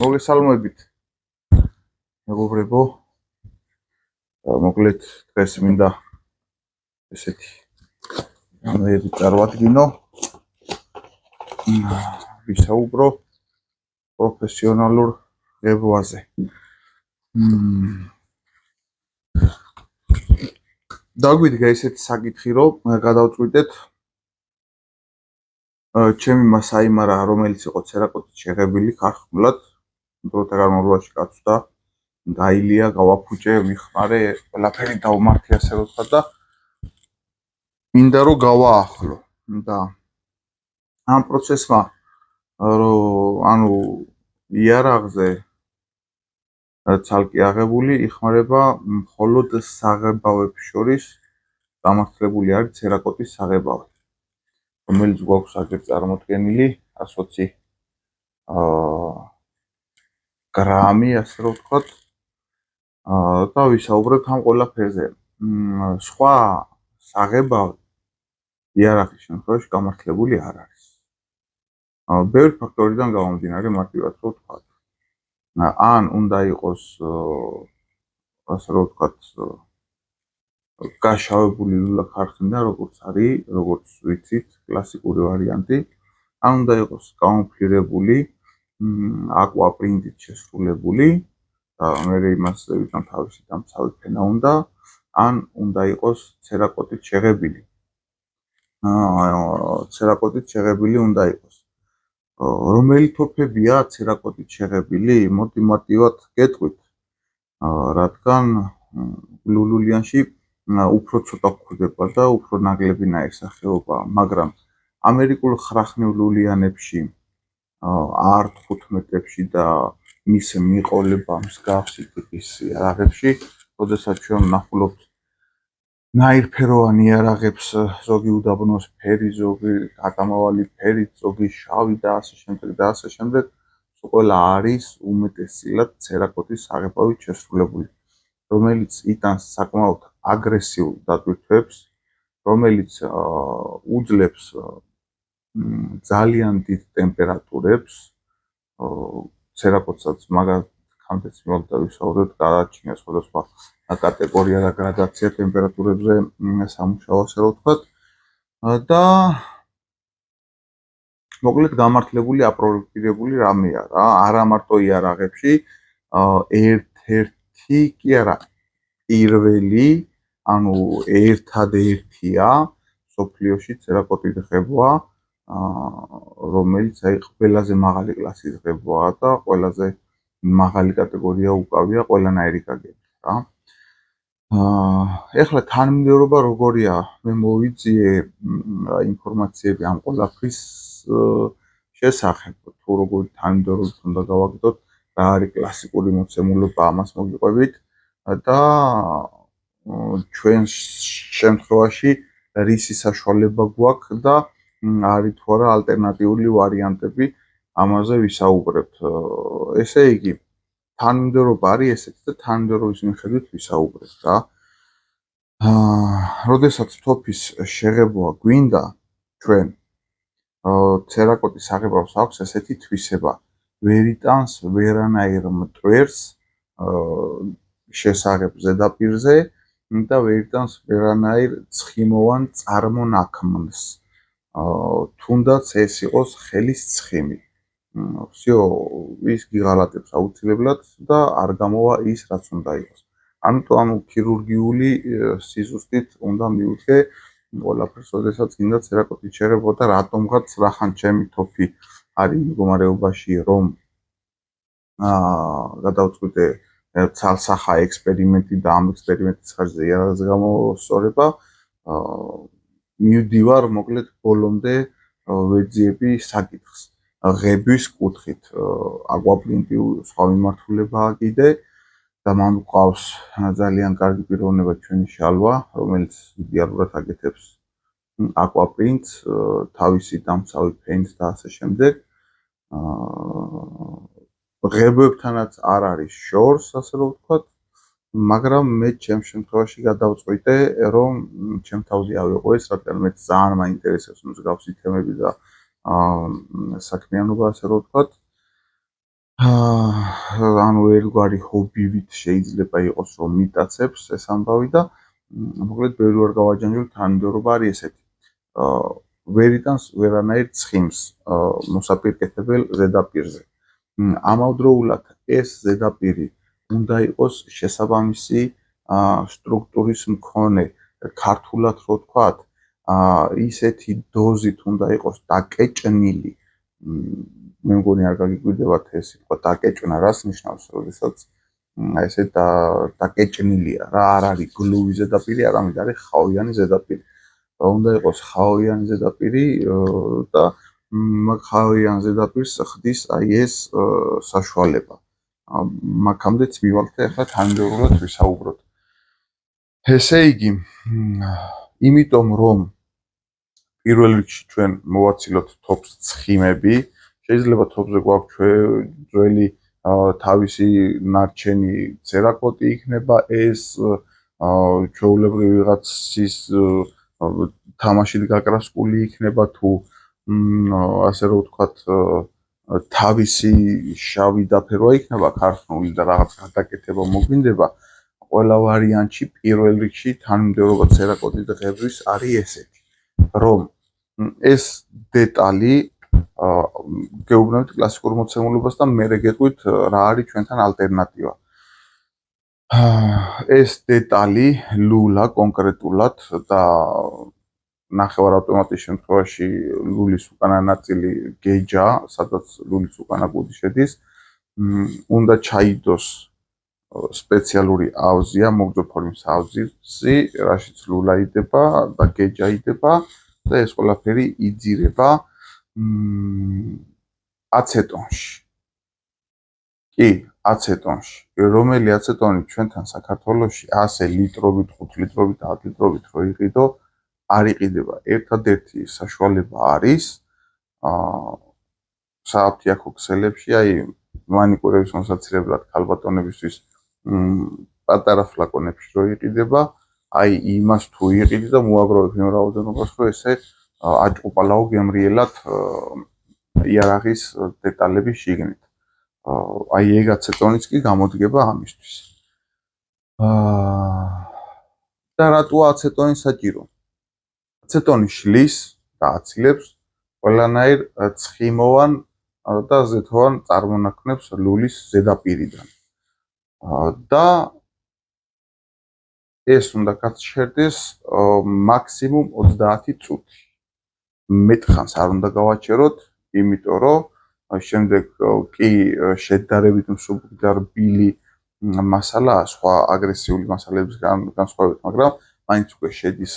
მოგესალმებით მეგობრებო. მოკლედ დღეს მინდა ესეთი ამბები წარვადგინო. ვისაუბრო პროფესიონალურ ღებვაზე. დაგვიდგა ესეთი საკითხი, რომ გადავწყვიტეთ ჩემი მასაიმარა, რომელიც იყო ცერაკოტით შეღებილი ქარხნულად, დროთა განმავლობაში გაცვდა, დაილია, გავაფუჭე, ვიხმარე, ყველაფერი დავმართე, ასე რომ ვთქვა და მინდა რომ გავაახლო და ამ პროცესმა იარაღზე ცალკე აღებული იხმარება მხოლოდ საღებავებს შორის დამართლებული არის ცერაკოტის საღებავი, რომელიც გვაქვს აგერ წარმოდგენილი 120 გრამი, ასე რომ ვთქვათ, და ვისაუბრებთ ამ ყველაფერზე. სხვა საღებავი იარაღის შემთხვევაში გამართლებული არ არის. ბევრი ფაქტორიდან გამომდინარე, მარტივად რომ ვთქვათ. ან უნდა იყოს, ასე რომ ვთქვათ, გაშავებული ლულა ქარხნიდან, როგორც არის, როგორც ვიცით, კლასიკური ვარიანტი, ან უნდა იყოს გამოფლირებული, აკვაპრინტით შესრულებული, და მე იმასზე ვიტან თავისი დამცავი ფენა უნდა, ან უნდა იყოს ცერაკოტით შეღებილი. ცერაკოტით შეღებილი უნდა იყოს. რომელი თოფებია ცერაკოტით შეღებილი? მოდი მარტივად გეტყვით, რადგან ლულულიანში უფრო ცოტა გვხვდება და უფრო ნაკლებინაირი სახეობაა, მაგრამ ამერიკულ ხრახნივ ლულიანებში არ 15-ებში და მის მიყოლება მსგავსი ტიპის იარაღებში, როდესაც ჩვენ ვნახულობთ ნაირფეროვანი იარაღებს, ზოგი უდაბნოს ფერი, ზოგი ატამავალი ფერი, ზოგი შავი და ასე შემდეგ და ასე შემდეგ, ყველა არის უმეტესწილად ცერაკოტის საღებავით შესრულებული, რომელიც იტანს საკმაოდ აგრესიულ დატვირთვებს, რომელიც უძლებს ძალიან დიდ ტემპერატურებს, ცერაკოტსაც მაგათ ხანდაც მოვიდა ვისაუბროთ, გადააჩინა სხვადასხვა კატეგორია და გრადაცია ტემპერატურებზე სამუშაო, ასე რომ ვთქვათ, და მოკლედ გამართლებული აპროექტირებული რამეა რა, არა მარტო იარაღებში, ერთ-ერთი კი არა, პირველი, ანუ ერთადერთია მსოფლიოში ცერაკოტით ღებვა, რომელიც აი ყველაზე მაღალი კლასის ღებვაა და ყველაზე მაღალი კატეგორია უკავია ყველანაირი გაგებით რა. ეხლა თანმიმდევრობა როგორია? მე მოვიძიე ინფორმაციები ამ ყველაფრის შესახებ, თუ როგორი თანმიმდევრობით უნდა გავაკეთოთ, რა არის კლასიკური მოცემულობა, ამას მოგიყვებით და ჩვენ შემთხვევაში რისი საშუალება გვაქვს და არის თუ არა ალტერნატიული ვარიანტები, ამაზე ვისაუბრებთ. ესე იგი, თანმიმდევრობა არის ესეთი და თანმიმდევრობის მიხედვით ვისაუბრებთ რა. როდესაც თოფის შეღებვა გვინდა, ჩვენ ცერაკოტის საღებავს აქვს ესეთი თვისება, ვერ იტანს ვერანაირ მტვერს შესაღებ ზედაპირზე და ვერ იტანს ვერანაირ ცხიმოვან წარმონაქმნს, თუნდაც ეს იყოს ხელის ცხიმი. всё, ის გიღალატებს აუცილებლად და არ გამოვა ის, რაც უნდა იყოს. ამიტომ ქირურგიული სიზუსტით უნდა მივუდგე ყველაფერს, როდესაც გინდა ცერაკოტით შეღებვა და რატომღაც რახან ჩემი თოფი არის მდგომარეობაში, რომ გადავწყვიტე ცალსახა ექსპერიმენტი და ამ ექსპერიმენტის ხარჯზე იარაღზე გამოსწორება, მივდივარ მოკლედ ბოლომდე ვეძიები საკითხს. ღების კუთხით აკვაპრინტი სხვა მიმართულებაა კიდე და მან გვყავს ძალიან კარგი პიროვნება ჩვენი შალვა, რომელიც იდეალურად აკეთებს აკვაპრინტს, თავისი დამცავი ფენით და ასე შემდეგ. ღებებთანაც არ არის შორს, ასე რომ ვთქვათ, მაგრამ მე ჩემ შემთხვევაში გადავწყვიტე, რომ ჩემ თავზე ავიღო ეს, რადგან მე ძალიან მაინტერესებს მსგავსი თემები და საქმიანობა, ასე რომ ვთქვათ. ანუ ერთგვარი ჰობივით შეიძლება იყოს, რომ მიტაცებს ეს ამბავი და მოკლედ ბევრი ვარ გავაჯანჯული, თანმიმდევრობა არის ესეთი. ვერ იტანს ვერანაირ ცხიმს მოსაპირკეთებელ ზედაპირზე. ამავდროულად ეს ზედაპირი უნდა იყოს შესაბამისი სტრუქტურის მქონე, ქართულად რო ვთქვათ, ისეთი დოზით უნდა იყოს დაკეჭნილი. მე მგონი არ გაგიკვირდებათ ეს სიტყვა დაკეჭვნა რას ნიშნავს, როდესაც ესე დაკეჭნილია რა, არ არის გლუვი ზედაპირი, არამედ არის ხავიანი ზედაპირი. უნდა იყოს ხავიანი ზედაპირი და მაგ ხავიან ზედაპირს ხდის აი ეს საშუალება. მაგამდეც მივალთე ახლა თანმიმდევრულად ვისაუბროთ. ესე იგი, იმიტომ რომ პირველ რიგში ჩვენ მოვაცილოთ თოფს ცხიმები, შეიძლება თოფზე გვაქვს ძველი თავისი ნარჩენი ცერაკოტი იქნება ეს ჩვეულებრივი ვიღაცის თამაშით გაკრასკული იქნება თუ ასე რომ ვთქვათ თავისი შავი დაფერვა იქნება ქართული და რაღაც გადაკეთება მოგვინდება, ყველა ვარიანტში პირველ რიგში თანმიმდევრობა ცერაკოტის დღეების არის ესეთი, რომ ეს დეტალი გეუბნებით კლასიკურ მოცემულობას და მერე გეტყვით რა არის ჩვენთან ალტერნატივა. ეს დეტალი ლულა კონკრეტულად და ნახევარ ავტომატის შემთხვევაში ლულის უკანა ნაწილი გეჯა, სადაც ლულის უკანა კუდი შედის, უნდა ჩაიდოს სპეციალური ავზია, მოგრძო ფორმის ავზი, რაშიც ლულა იდება და გეჯა იდება და ეს ყველაფერი იძირება აცეტონში. კი, აცეტონში. რომელი აცეტონი ჩვენთან საქართველოში 100 ლიტრობით, 5 ლიტრობით, 10 ლიტრობით რო იყიდო, არ იყიდება. ერთადერთი საშუალება არის სააფთიაქო ქსელებში, აი მანიკურების მოსაცილებლად ქალბატონებისთვის პატარა ფლაკონებში რო იყიდება, აი იმას თუ იყიდი და მოაგროვებ იმ რაოდენობას, რომ ესე აჭყუპალაო გემრიელად იარაღის დეტალების შიგნით. აი ეგ აცეტონიც კი გამოდგება ამისთვის. და რატოა აცეტონი საჭირო? აცეტონი შლის და აცილებს ყველანაირ ცხიმოვან და ზეთოვან წარმონაქმნებს ლულის ზედაპირიდან. და ეს უნდა გაჩერდეს მაქსიმუმ 30 წუთი. მეტხანს არ უნდა გავაჩეროთ, იმიტომ რომ შემდეგ კი შედარებით მსუბუქი და რბილი მასალაა სხვა აგრესიული მასალების განსხვავებით, მაგრამ მაინც უკვე შედის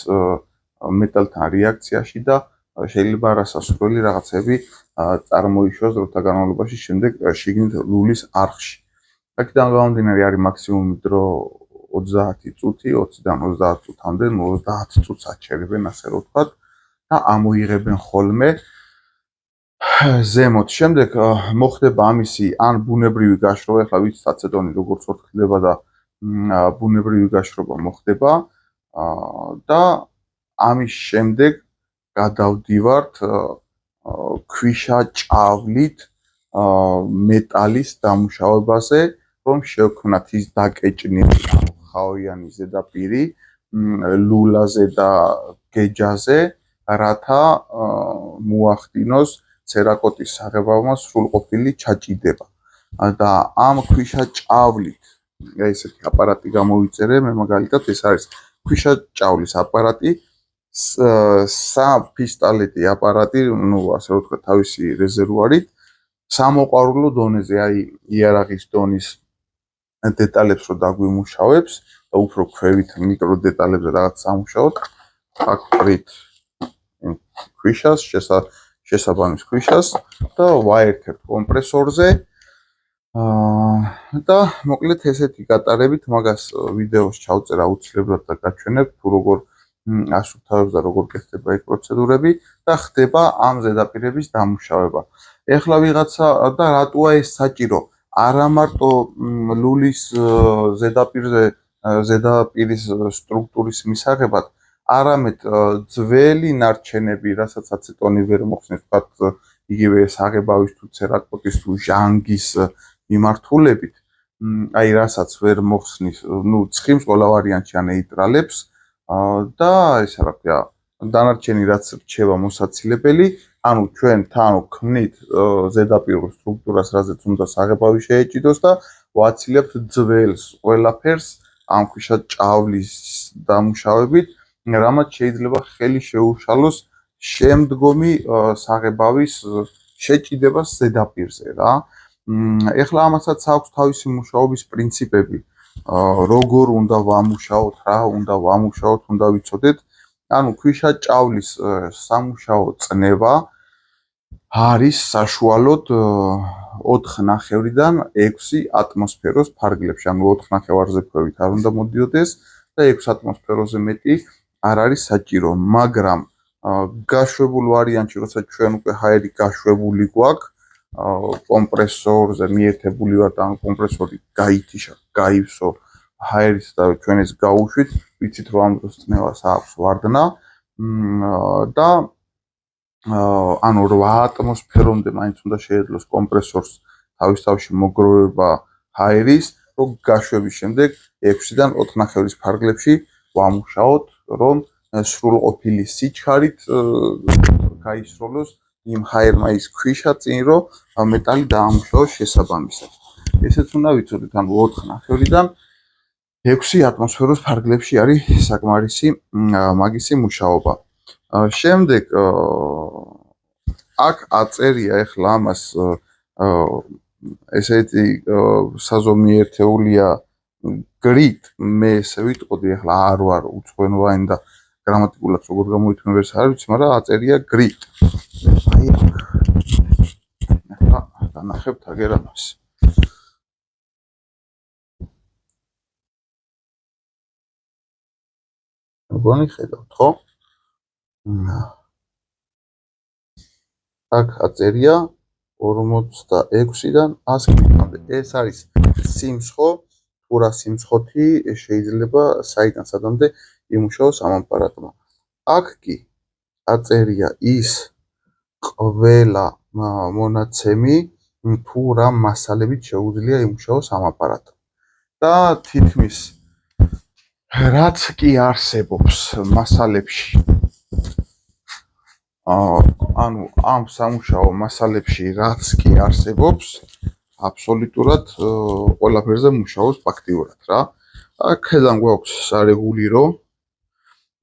მეტალთან რეაქციაში და შეიძლება არასასურველი რაღაცები წარმოიშვას დროთა განმავლობაში შემდეგ შიგნით ლულის არხში. აქედან გამომდინარე არის მაქსიმუმი დრო 30 წუთი, 20-დან 30 წუთამდე, 30 წუთს აჩერებენ, ასე რომ ვთქვათ, და ამოიღებენ ხოლმე ზემოთ. შემდეგ მოხდება ამისი ან ბუნებრივი გაშრობა, ახლა ვიცით აცეტონი როგორც ხდება და ბუნებრივი გაშრობა მოხდება და ამის შემდეგ გადავდივართ ქვიშა ჭავლით მეტალის დამუშავებაზე, რომ შევქმნათ ის დაკეჭნილი ხავიანი ზედაპირი ლულაზე და გეჯაზე, რათა მოახდინოს ცერაკოტის საღებავმა სრულყოფილი ჩაჭიდება. და ამ ქვიშა ჭავლით, ესეთი აპარატი გამოვიწერე, მე მაგალითად ეს არის ქვიშა ჭავლის აპარატი, საფისტალეტი აპარატი, ну, ასე რომ ვთქვათ, თავისი რეზერვუარით, სამოყვარულო დონეზე, აი იარაღის დონის დეტალებს რო დაგვიმუშავებს და უფრო ქვევით მიკრო დეტალებზე რაღაც სამუშაოთ, აქ ვყრით ქვიშას, შესაბამის ქვიშას და ვაერთებთ კომპრესორზე და მოკლედ ესეთი გატარებით მაგას ვიდეოს ჩავწერ აუცილებლად და გაჩვენებ თუ როგორ ასუფთავებს და როგორ კეთდება ეს პროცედურები და ხდება ამ ზედაპირების დამუშავება. ეხლა ვიღაცა და რატოა ეს საჭირო? არა მარტო ლულის ზედაპირის სტრუქტურის მისაღებად, არამედ ძველი ნარჩენები, რასაც აცეტონი ვერ მოხსნეს, ვთქვათ, იგივე საღებავის თუ ცერაკოტის თუ ჟანგის მიმართულებით, აი რასაც ვერ მოხსნის, ცხიმს ყველა ვარიანტში ანეიტრალებს და ესა რა ქვია, დანარჩენი რაც რჩება მოსაცილებელი, ანუ ჩვენ თან ვქმნით ზედაპირულ სტრუქტურას, რაზეც უნდა საღებავი შეეჭიდოს და ვაცილებთ ძველს ყველაფერს ამ ქვიშაჭავლის დამუშავებით, რამაც შეიძლება ხელი შეუშალოს შემდგომი საღებავის შეჭიდებას ზედაპირზე რა. ეხლა ამასაც აქვს თავისი მუშაობის პრინციპები, როგორ უნდა ვამუშაოთ, რა უნდა ვამუშაოთ, უნდა ვიცოდეთ. ანუ ქვიშაჭავლის სამუშაო წნევა არის საშუალოდ 4.5-დან 6 ატმოსფეროს ფარგლებში, ანუ 4.5-ზე ქვევით არ უნდა მოდიოდეს და 6 ატმოსფეროზე მეტი არ არის საჭირო, მაგრამ გაშვებულ ვარიანტში, როცა ჩვენ უკვე ჰაერი გაშვებული გვაქვს, კომპრესორზე მიერთებული ვართ, ანუ კომპრესორი გაითიშა, გაივსო ჰაერის და ჩვენ ეს გაუშვით, ვიცით რომ ამ დროს წნევას აქვს ვარდნა და ანუ 8 ატმოსფერომდე მაინც უნდა შეეძლოს კომპრესორს თავისთავში მოგროვება ჰაერის, რომ გაშვების შემდეგ 6-დან 4.5-ის ფარგლებში ვამუშაოთ, რომ სრულყოფილი სიჩქარით გაისროლოს იმ ჰაერმა ის ქვიშა წინ, რომ მეტალი დაამუშავოს შესაბამისად. ესეც უნდა ვიცოდეთ, ანუ 4.5-დან 6 ატმოსფეროს ფარგლებში არის საკმარისი მაგისი მუშაობა. შემდეგ აქ აწერია ეხლა ამას ესეთი საზომი ერთეულია grid, მე ესე ვიტყოდი, ეხლა არ ვარ უცხოენოვანი და გრამატიკულად როგორ გამოითქმება ეს არ ვიცი, მაგრამ აწერია grid. აი ეხლა განახებთ აგერ ამას. მოგონი ხედავთ, ხო? აქ აწერია 46-დან 100-მდე. ეს არის სიმსხო, თუ რა სიმსხოთი შეიძლება საიდან სადამდე იმუშაოს ამ აპარატმა. აქ კი აწერია ის ყველა მონაცემი, თუ რა მასალებით შეუძლია იმუშაოს ამ აპარატმა. და თითქმის რაც კი არსებობს მასალებში, ანუ ამ სამუშაო მასალებში რაც კი არსებობს, აბსოლუტურად ყველაფერზე მუშაობს ფაქტიურად რა. აქედან გვაქვს სარეგულირო,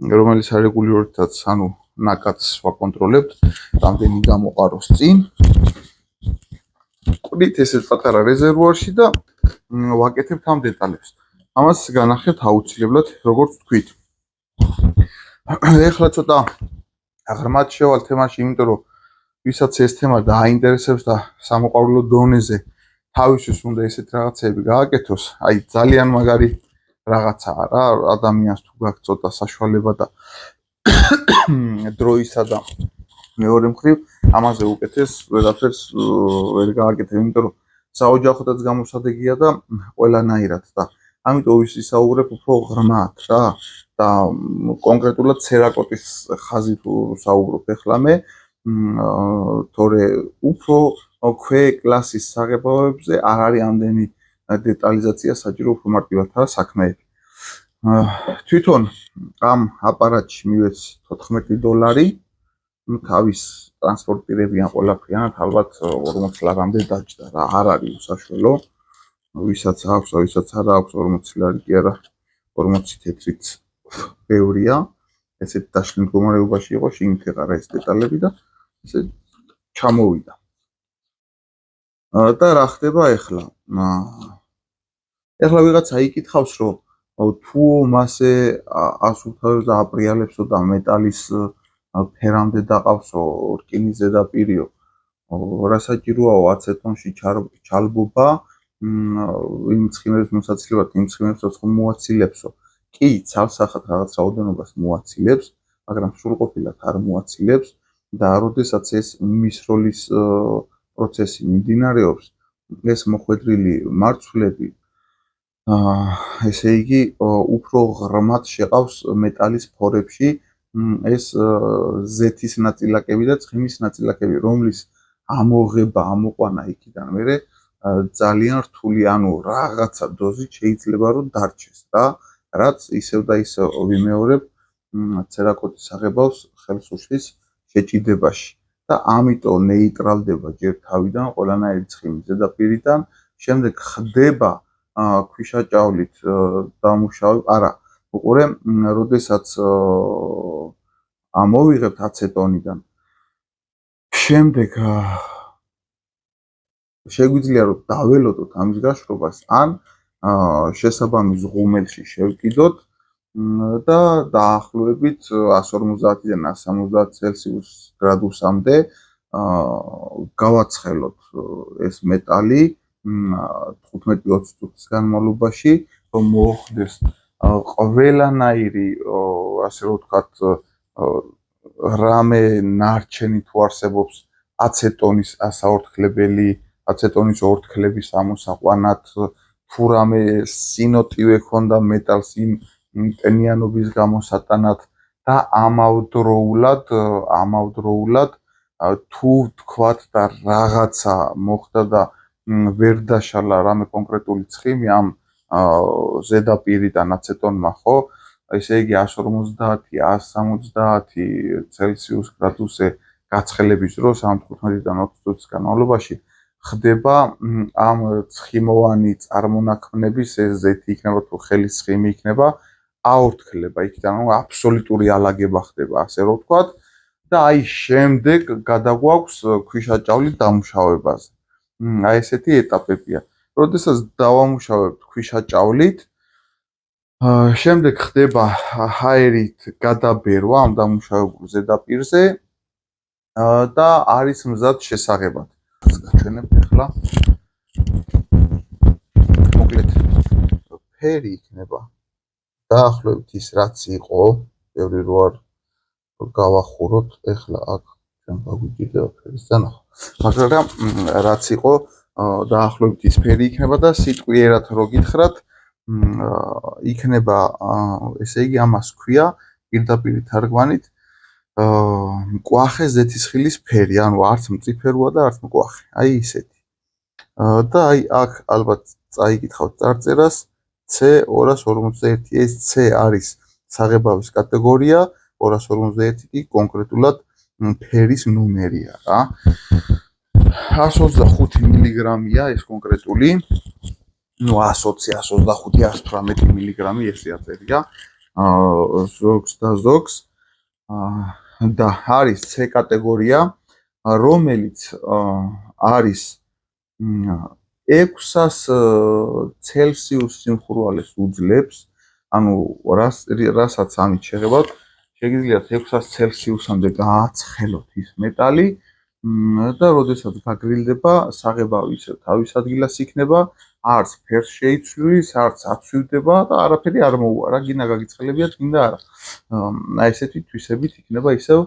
რომელიც სარეგულიროთაც, ანუ ნაკადს ვაკონტროლებთ, რამდენი გამოყაროს წინ. ყვით ესეთ პატარა რეზერვუარში და ვაკეთებთ ამ დეტალებს. ამას განახებთ აუცილებლად, როგორც თქვით. ეხლა ცოტა ღრმად შევალ თემაში, იმიტომ რომ ვისაც ეს თემა დააინტერესებს და სამოყვარულო დონეზე თავისთვის უნდა ესეთ რაღაცები გააკეთოს, აი ძალიან მაგარი რაღაცაა რა, ადამიანს თუ გაქვს ცოტა საშუალება და დროისა და მეორე მხრივ ამაზე უკეთეს ვერაფერს ვერ გააკეთებ, იმიტომ რომ საოჯახოთაც გამოსადეგია და ყველანაირად და ამიტომ ვისაუბრებ უფრო ღრმად რა და კონკრეტულად ცერაკოტის ხაზი თუ საუბრობ ეხლა მე, თორე უფრო ქვე კლასის საღებავებზე არ არის ამდენი დეტალიზაცია საჭირო, უფრო მარტივადაა საქმეები. თვითონ ამ აპარატში მივეც $14, თავის ტრანსპორტირებიან ყველაფრიანად, ალბათ 40 ლარამდე დაჯდა რა, არ არის უსაშველო, ვისაც აქვს, ვისაც არ აქვს 40 ლარი კი არა, 40 თეთრიც ბევრია, ესეთ დაშლილ მდგომარეობაში იყო, შეიმღერა ეს დეტალები და ესე ჩამოვიდა. და რა ხდება ეხლა? ეხლა ვიღაცა იკითხავს, რომ თუ მასე ასუფთავებს და აპრიალებსო და მეტალის ფერამდე დაყავსო რკინის ზედაპირიო, რა საჭიროა აცეტონში ჩალბობა, იმ ცხიმების მოსაცილებლად, იმ ცხიმებსაც ხომ მოაცილებსო. კი, ცალსახად რაღაც რაოდენობას მოაცილებს, მაგრამ სრულყოფილად არ მოაცილებს და როდესაც ეს მისროლის პროცესი მიმდინარეობს, ეს მოხვედრილი მარცვლები ესე იგი უფრო ღრმად შეყავს მეტალის ფორებში ეს ზეთის ნაწილაკები და ცხიმის ნაწილაკები, რომლის ამოღება, ამოყვანა იქიდან მერე ძალიან რთული, ანუ რაღაცა დოზით შეიძლება რომ დარჩეს რა, რაც ისევ და ისევ ვიმეორებ ცერაკოტის საღებავს ხელს უშლის შეჭიდებაში და ამიტომ ნეიტრალდება ჯერ თავიდან ყველანაირი ცხიმი ზედაპირიდან, შემდეგ ხდება ქვიშაჭავლით დამუშავება, არა, უყურე, როდესაც ამოვიღებთ აცეტონიდან, შემდეგ შეგვიძლია რომ დაველოდოთ ამის გაშრობას ან შესაბამის ღუმელში შევკიდოთ და დაახლოებით 150-დან 170 ცელსიუს გრადუსამდე გავაცხელოთ ეს მეტალი 15-20 წუთის განმავლობაში, რომ მოხდეს ყველანაირი, ასე რომ ვთქვათ, რამე ნარჩენი თუ არსებობს აცეტონის ასაორთქლებელი, აცეტონის ორთქლების ამოსაყვანად, თუ რამე სინოტივე ქონდა მეტალს იმ ტენიანობის გამოსატანად და ამავდროულად თუ თქვათ და რაღაცა მოხდა და ვერ დაშალა რამე კონკრეტული ცხიმი ამ ზედაპირიდან აცეტონმა, ხო? ესე იგი 150-170 ცელსიუს გრადუსზე გაცხელების დროს ამ 15-დან 20 წუთის განმავლობაში ხდება ამ ცხიმოვანი წარმონაქმნების ეს ზეთი იქნება თუ ხელის ცხიმი იქნება აორთქლება იქიდან, რომ აბსოლუტური ალაგება ხდება, ასე რომ ვთქვათ, და აი შემდეგ გადაგვაქვს ქვიშაჭავლის დამუშავებაზე. აი ესეთი ეტაპებია. როდესაც დავამუშავებთ ქვიშაჭავლით, შემდეგ ხდება ჰაერით გადაბერვა ამ დამუშავებულ ზედაპირზე და არის მზად შესაღებად. გაჩვენებთ ახლა. მოკლედ ფერი იქნება დაახლოებით ის რაც იყო, ბევრი რო არ გავახუროთ, ახლა აქ ჩვენ გაგვიჭირდება ფერის დანახვა. მაგრამ რაც იყო დაახლოებით ის ფერი იქნება და სიტყვიერად რო გითხრათ, იქნება ესე იგი ამას ქვია პირდაპირ თარგმანით მკვახე ზეთისხილის ფერი, ანუ არც მწიფეროა და არც მკვახე, აი ისეთი. და აი აქ ალბათ წაიკითხავთ წარწერას C251, ეს C არის საღებავის კატეგორია, 251 კი კონკრეტულად ფერის ნუმერია რა. 125 მილიგრამია ეს კონკრეტული, ну 120, 125, 118 მილიგრამი ესე აწერია. ზოგს და ზოგს და არის C კატეგორია, რომელიც არის 600 ცელსიუს სიმხურვალეს უძლებს, ანუ რასაც ამით შეღებავთ, შეგიძლიათ 600 ცელსიუსამდე გააცხელოთ ის მეტალი და როდესაც გაგრილდება, საღებავი ისევ თავის ადგილას იქნება, არც ფერს შეიცვლის, არც აცვივდება და არაფერი არ მოუვა რა, გინდა გაგიცხელებიათ, გინდა არა. აი ესეთი თვისებით იქნება ისევ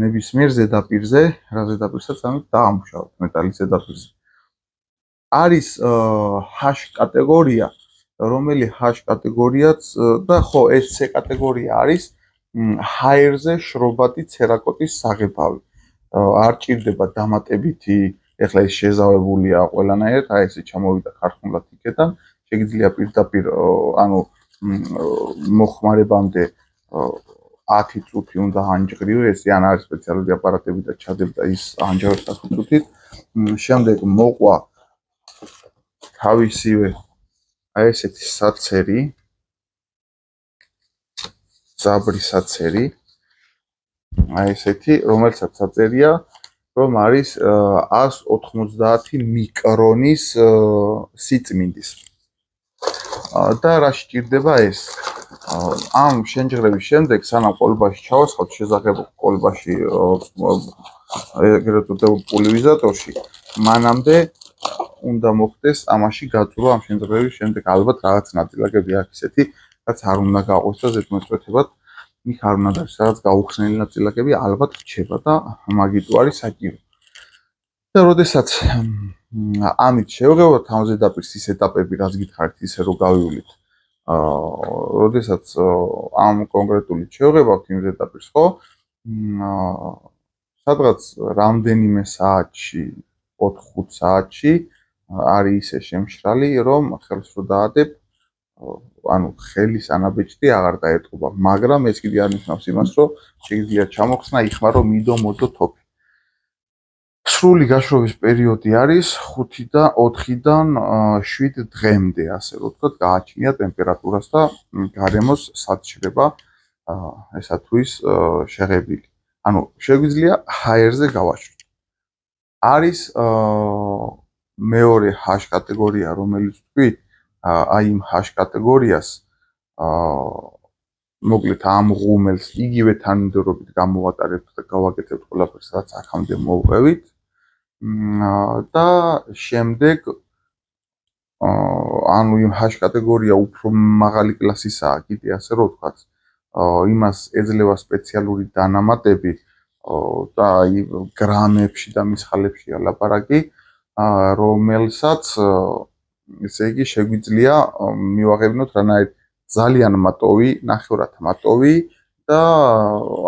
ნებისმიერ ზედაპირზე, რა ზედაპირსაც ამით დაამუშავოთ მეტალის ზედაპირზე. არის H კატეგორია, რომელი H კატეგორიაც და ხო, ეს C კატეგორია არის ჰაერზე შრობადი ცერაკოტის საღებავი. არ ჭირდება დამატებითი, ეხლა ეს შეზავებულია ყველანაირად, აი ესე ჩამოვიდა ქარხნულად იქიდან, შეგიძლია პირდაპირ, ანუ მოხმარებამდე 10 წუთი უნდა ანჯღრივი, ესე ან არის სპეციალური აპარატები და ჩადებდა ის ანჯღრევს 10 წუთით. შემდეგ მოყვა თავისივე აი ესეთი საცერი, ძაბრი საცერი, აი ესეთი, რომელსაც საწერია, რომ არის 190 მიკრონის სიწმინდის. და რა სჭირდება ეს? ამ შენჯღრების შემდეგ, სანამ ყოლბაში ჩავასხავთ, შეზაღებულ ყოლბაში, ეგრეთ წოდებულ პულივიზატორში, მანამდე უნდა მოხდეს ამაში გაწურვა ამ შენჯღრების შემდეგ, ალბათ რაღაც ნაწილაკები აქვს ისეთი, რაც არ უნდა გაყოს ზედმოწყვეტებად, იქ არ უნდა დადეს რაღაც გაუხსნელი ნაწილაკები, ალბათ რჩება და მაგიტო არის საჭირო. და როდესაც ამით შევღებავთ ამ ზედაპირს ის ეტაპები, რაც გითხარით, ისე რომ გავივლით. როდესაც ამ კონკრეტული შევღებავთ იმ ზედაპირს, ხო? სადღაც რამდენიმე საათში, 4-5 საათში არის ისე შემშრალი, რომ ხელს რო დაადებ, ანუ ხელის ანაბეჭდი აღარ დაეტყობა, მაგრამ ეს კიდე არ ნიშნავს იმას, რომ შეიძლება ჩამოხსნა, იხმარო, მიდო, მოდო თოფი. სრული გაშრობის პერიოდი არის 4-დან 7 დღემდე, ასე რომ ვთქვათ, გააჩნია ტემპერატურას და გარემოს საჭირება ესა თუ ის შეღებილი. ანუ შეგვიძლია ჰაერზე გავაშვით. არის მეორე H კატეგორია, რომელიც თქვი, აი იმ H კატეგორიას მოკლედ ამ ღუმელს იგივე თანმიმდევრობით გამოვატარებთ და გავაკეთებთ ყველაფერს, რაც აქამდე მოვყევით. და შემდეგ ანუ იმ H კატეგორია უფრო მაღალი კლასისაა, კიდე ასე რომ ვთქვათ. იმას ეძლევა სპეციალური დანამატები და აი გრამებში და მისხალებშია ლაპარაკი, რომელსაც ესე იგი შეგვიძლია მივაღებინოთ რანაირ ძალიან მატოვი, ნახევრად მატოვი და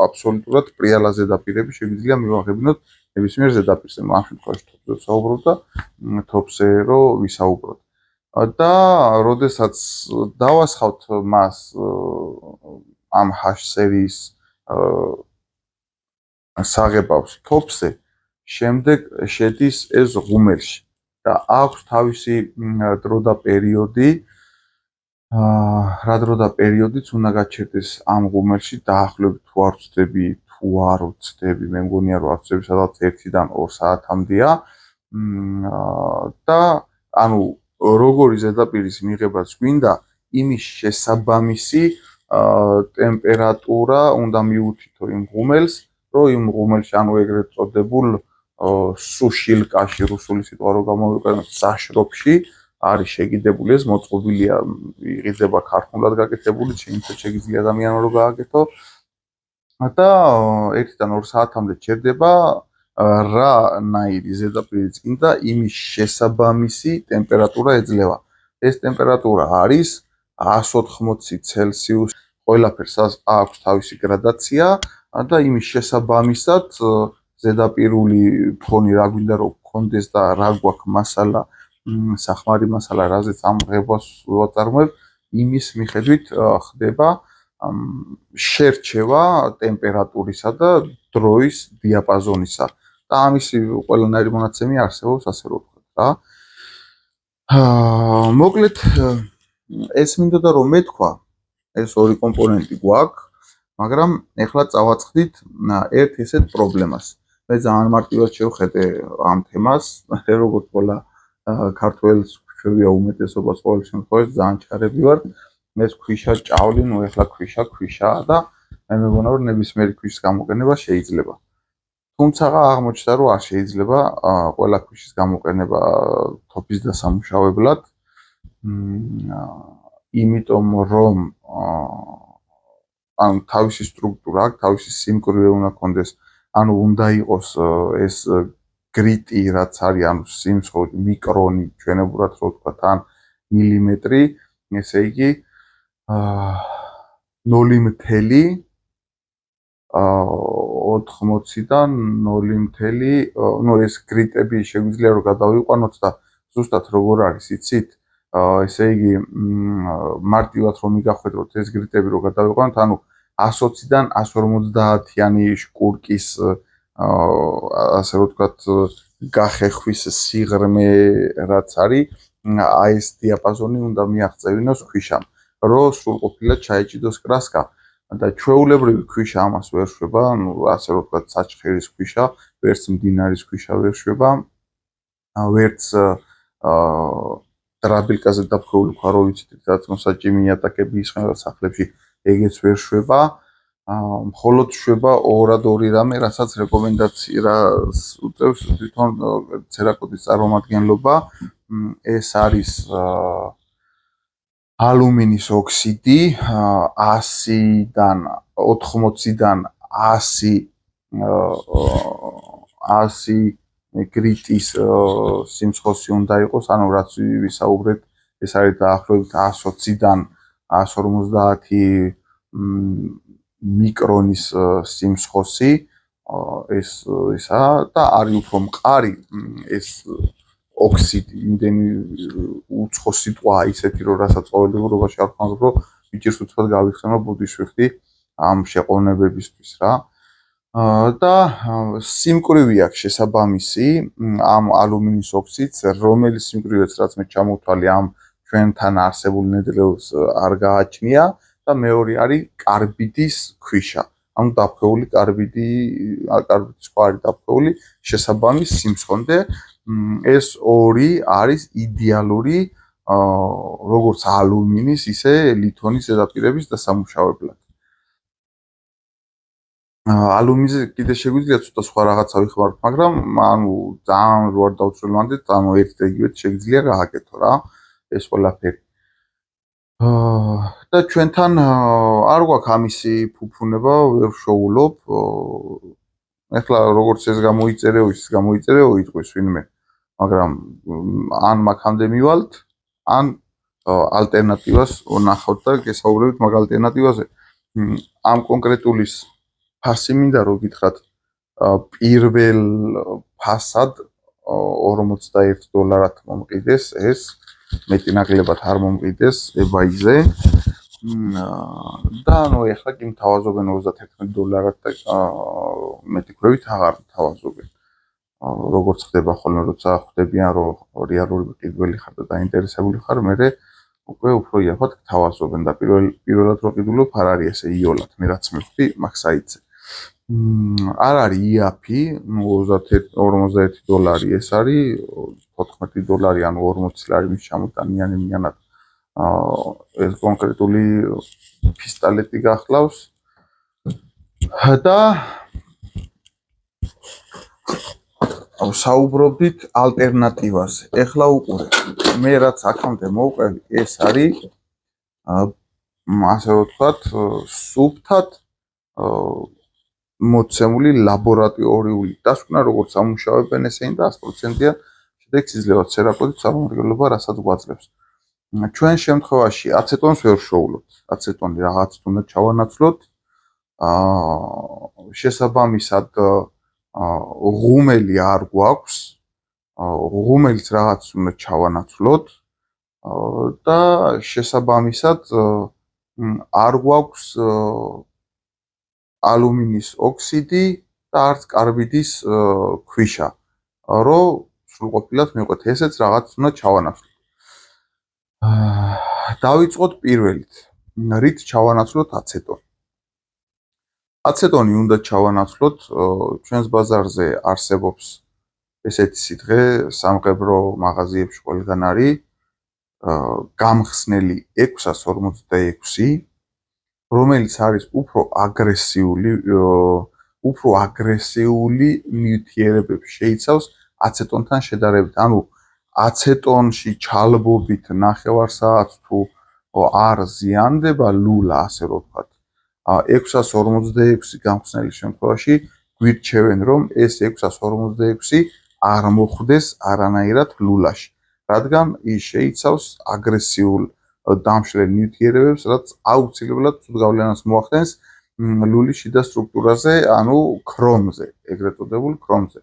აბსოლუტურად პრიალა ზედაპირები შეგვიძლია მივაღებინოთ ნებისმიერ ზედაპირზე. ამ შემთხვევაში თოფზე ვსაუბრობ და თოფზე რო ვისაუბროთ. და როდესაც დავასხავთ მას ამ H სერიის საღებავს თოფზე, შემდეგ შედის ეს ღუმელში და აქვს თავისი დრო და პერიოდი. რა დრო და პერიოდიც უნდა გაჩერდეს ამ ღუმელში, დაახლოებით თუ არ ვცდები, თუ არ ვცდები, მე მგონია რომ არ ვცდები, სადღაც 1-დან 2 საათამდეა. და ანუ როგორი ზედაპირის მიღებაც გვინდა, იმის შესაბამისი ტემპერატურა უნდა მიუთითო იმ ღუმელს, რომ იმ ღუმელში, ანუ ეგრეთ წოდებულ სუშილკაში, რუსული სიტყვა რო გამოვიყენოთ, საშრობში არის შეგიდებული, ეს მოწყობილია, იყიდება ქართულად გაკეთებული, შეიძლება შეგიძლია ადამიანმა რო გააკეთო და 1-დან 2 საათამდე ჩერდება. რა ნაირი ზედაპირიც კიდე იმის შესაბამისი ტემპერატურა ეძლევა. ეს ტემპერატურა არის 180 ცელსიუსი. ყველაფერს აქვს თავისი გრადაცია და იმის შესაბამისად ზედაპირული ფონი რა გვინდა რომ გქონდეს და რა გვაქვს მასალა, სახმარი მასალა, რაზეც ამ ღებას ვაწარმოებ, იმის მიხედვით ხდება შერჩევა ტემპერატურისა და დროის დიაპაზონისა. და ამისი ყველანაირი მონაცემი არსებობს, ასე რომ ვთქვათ რა. მოკლედ ეს მინდოდა რომ მეთქვა, ეს ორი კომპონენტი გვაქვს, მაგრამ ეხლა წავაწყდით ერთ ესეთ პრობლემას. მე ძალიან მარტივად შევხედე ამ თემას, როგორც ყველა ქართველს ქვევია უმეტესობას ყოველ შემთხვევაში ძალიან ჩარები ვარ. ეს ქვიშა ჭავლი, ნუ ეხლა ქვიშაა და მე მეგონა რომ ნებისმიერი ქვიშის გამოყენება შეიძლება. თუმცა აღმოჩნდა რომ არ შეიძლება ყველა ქვიშის გამოყენება თოფის დასამუშავებლად. იმიტომ რომ ანუ თავისი სტრუქტურა აქვს, თავისი სიმკვრივე უნდა ჰქონდეს, ანუ უნდა იყოს ეს გრიტი, რაც არის, ანუ სიმცხო მიკრონი, ჩვენებურად რო ვთქვათ, ან მილიმეტრი, ესე იგი 0.80-დან 0. ნუ ეს გრიტები შეგვიძლია რომ გადავიყვანოთ და ზუსტად როგორ არის, იცით? ესე იგი მარტივად რომ მიგახვედროთ ეს გრიტები რომ გადავიყვანოთ, ანუ 120-დან 150-იანი შკურკის ასე რომ ვთქვათ გახეხვის სიღრმე რაც არის, აი ეს დიაპაზონი უნდა მიაღწევინოს ქვიშამ, რომ სრულყოფილად ჩაეჭიდოს კრასკა. და ჩვეულებრივი ქვიშა ამას ვერ შვება, ანუ ასე რომ ვთქვათ საჩხერის ქვიშა, ვერც მდინარის ქვიშა ვერ შვება, ვერც დრაბილკაზე დაფქრული ქვა რო ვიცით, რაც მოსაჭიმი იატაკები ისხება სახლებში, ეგეც ვერ შვება. მხოლოდ შვება ორი რამე, რასაც რეკომენდაციას უწევს თვითონ ცერაკოდის წარმომადგენლობა. ეს არის ალუმინის ოქსიდი 100-დან 80-დან 100 გრიტის სიმცხოსი უნდა იყოს, ანუ რაც ვისაუბრეთ, ეს არის დაახლოებით 120-დან 150 მიკრონის სიმცხოსი, ეს ისა და არის უფრო მყარი ეს ოქსიდი, იმდენი უცხო სიტყვა ისეთი, რომ რასაც ყოველდღიურობაში არ ხმარობ, რომ მიჭირს უცბად გავიხსენო ბუდიშვიხტი ამ შეყოვნებებისთვის რა. და სიმკვრივი აქვს შესაბამისი ამ ალუმინის ოქსიდს, რომელიც სიმკვრივეც რაც მე ჩამოვთვალე ამ ჩვენთან არსებულ ნედლეულს არ გააჩნია და მეორე არის კარბიდის ქვიშა. ანუ დაფხვეული კარბიდის სხვა არის დაფხვეული შესაბამის სიმცხონდე. ეს ორი არის იდეალური როგორც ალუმინის, ისე ლითონის ზედაპირების დასამუშავებლად. ალუმინზე კიდე შეგვიძლია ცოტა სხვა რაღაცა ვიხმაროთ, მაგრამ ანუ ძალიან რო არ დავწვრილმანდეთ, ანუ ერთ და იგივე შეიძლება გააკეთო რა ეს ყველაფერი. და ჩვენთან არ გვაქვს ამისი ფუფუნება, ვერ შოულობ. ეხლა როგორც ეს გამოიწერეო, ის გამოიწერეო იტყვის ვინმე. მაგრამ ან მაქამდე მივალთ, ან ალტერნატივას ვნახავთ და გესაუბრებით მაგ ალტერნატივაზე. ამ კონკრეტულის ფასი მინდა რომ გითხრათ პირველ ფასად $41 მომყიდეს ეს მეტი ნაკლებად არ მომყიდეს eBay-ზე და ანუ ეხლა კი მთავაზობენ $31 და მეტი ქვევით აღარ მთავაზობენ. როგორც ხდება ხოლმე როცა ხვდებიან რომ რეალური მყიდველი ხარ და დაინტერესებული ხარ, მერე უკვე უფრო იაფად გთავაზობენ და პირველად რო ყიდულობ არ არის ესე იოლად, მე რაც მივხვდი მაგ საიტზე. არ არის იაფი, $41 ეს არის $14 ანუ 40 ლარი მის ჩამოტანიანი მიანად ეს კონკრეტული პისტოლეტი გახლავს და საუბრობდით ალტერნატივაზე. ეხლა უყურე, მე რაც აქამდე მოვყევი, ეს არის ასე ვთქვათ, სუფთად მოცემული ლაბორატორიული დასკვნა, როგორც ამუშავებენ ესენი და 100%-იან შედეგს იძლევა ცერაპოდით წარმომადგენლობა, რასაც გვაძლევს. ჩვენ შემთხვევაში აცეტონს ვერ შოულობთ. აცეტონი რაღაც უნდა ჩავანაცვლოთ. შესაბამისად ღუმელი არ გვაქვს. ღუმელიც რაღაც უნდა ჩავანაცვლოთ და შესაბამისად არ გვაქვს ალუმინის ოქსიდი და არც კარბიდის ქვიშა, რომ სრულყოფილად მივყვეთ. ესეც რაღაც უნდა ჩავანაცვლოთ. დავიწყოთ პირველით. რით ჩავანაცვლოთ აცეტონი? აცეტონი უნდა ჩავანაცვლოთ, ჩვენს ბაზარზე არსებობს ესეთი სითხე, სამყებრო მაღაზიებში ყველგან არის გამხსნელი 646, რომელიც არის უფრო აგრესიული ნივთიერებებს შეიცავს აცეტონთან შედარებით. ანუ აცეტონში ჩალბობით 9 საათს თუ არ ზიანდება ლულა, ასე რომ ვთქვათ. 646 გამხსნელის შემთხვევაში გვირჩევენ, რომ ეს 646 არ მოხვდეს არანაირად ლულაში, რადგან ის შეიცავს აგრესიულ დამშლელ ნივთიერებებს, რაც აუცილებლად ცუდ გავლენას მოახდენს ლულის შიდა სტრუქტურაზე, ანუ ქრომზე, ეგრეთ წოდებულ ქრომზე.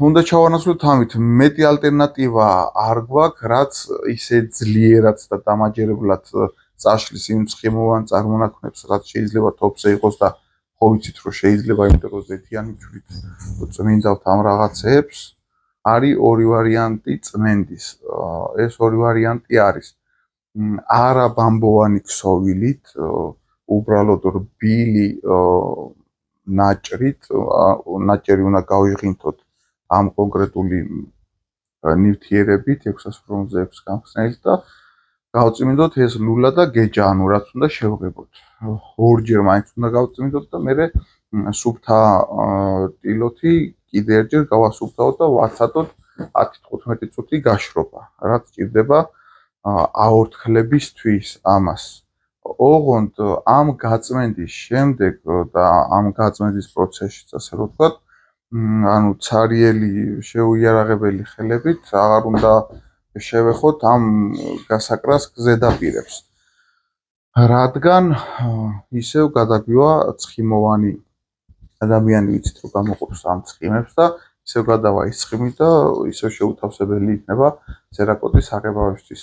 უნდა ჩავანაცვლოთ ამით, მეტი ალტერნატივა არ გვაქვს, რაც ისე ძლიერად და დამაჯერებლად წაშლის იმ ცხიმოვან წარმონაქმნებს, რაც შეიძლება თოფზე იყოს და ხო ვიცით, რომ შეიძლება, იმიტომ რომ ზეთიანი ჯვრით წმინდავთ ამ რაღაცებს. არის ორი ვარიანტი წმენდის. ეს ორი ვარიანტი არის არა ბამბოვანი ქსოვილით, უბრალოდ რბილი ნაჭერი უნდა გავიღინთოთ ამ კონკრეტული ნივთიერებით 646 გამხსნელით და გავწმინდოთ ეს ლულა და გეჯა, ანუ რაც უნდა შევღებოთ. ორჯერ მაინც უნდა გავწმინდოთ და მერე სუფთა ტილოთი კიდე ერთჯერ გავასუფთავოთ და ვაცატოთ 10-15 წუთი გაშრობა, რაც ჭირდება აორთქლებისთვის ამას. ოღონდ ამ გაწმენდის შემდეგ და ამ გაწმენდის პროცესშიც, ასე რომ ვთქვათ, ანუ ცარიელი შეუიარაღებელი ხელებით აღარ უნდა შევეხოთ ამ გასაკრას ზედაპირებს, რადგან ისევ გადაგვივა ცხიმოვანი ადამიანი ვიცით რომ გამოყოფს ამ ცხიმებს და ისევ გადავა ის ცხიმი და ისევ შეუთავსებელი იქნება ცერაკოტის აღებავისთვის.